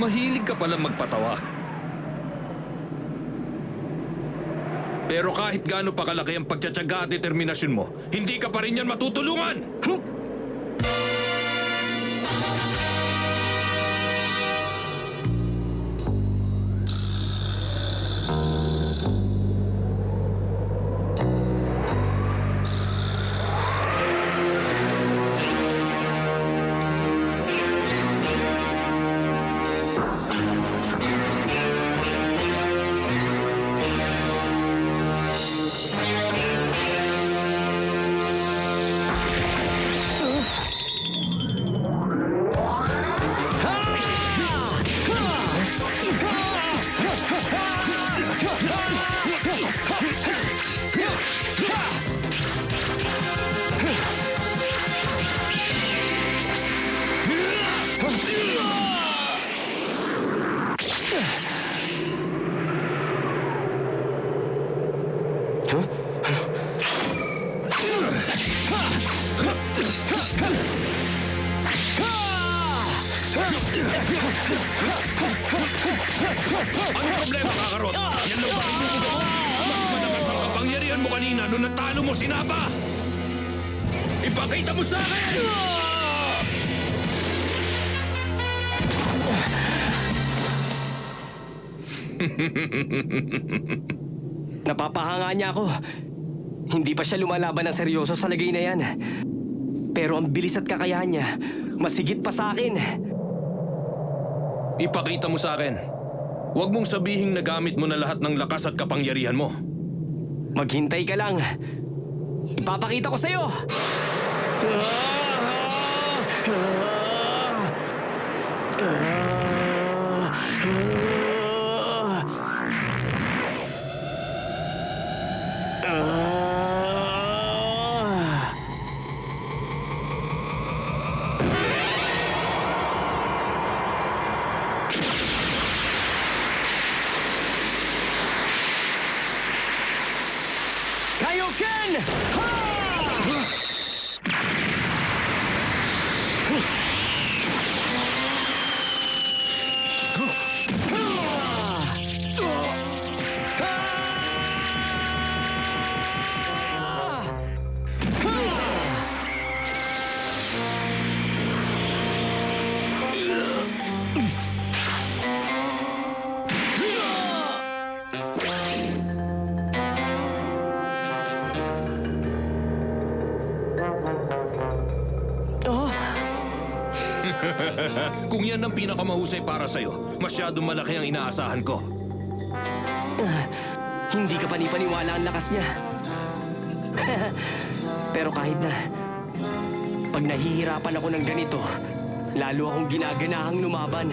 Mahilig ka palang magpatawa. Pero kahit gaano pa kalaki ang pagtsatsaga at determinasyon mo, hindi ka pa rin yan matutulungan! Ano problema, Kakarot? Yan lang ba inuuga mo? Mas malakas ang kapangyarihan mo kanina nung natalo mo si Napa! Ipakita mo sa akin! Napapahanga niya ako. Hindi pa siya lumalaban ng seryoso sa lagay na yan. Pero ang bilis at kakayahan niya, masigit pa sa akin. Ipakita mo sa akin. Huwag mong sabihing nagamit mo na lahat ng lakas at kapangyarihan mo. Maghintay ka lang. Ipapakita ko sa'yo! Kaioken! Kung yan ang pinakamahusay para sa'yo, masyadong malaki ang inaasahan ko. Hindi ka panipaniwala ang lakas niya. Pero kahit na, pag nahihirapan ako ng ganito, lalo akong ginaganahang lumaban.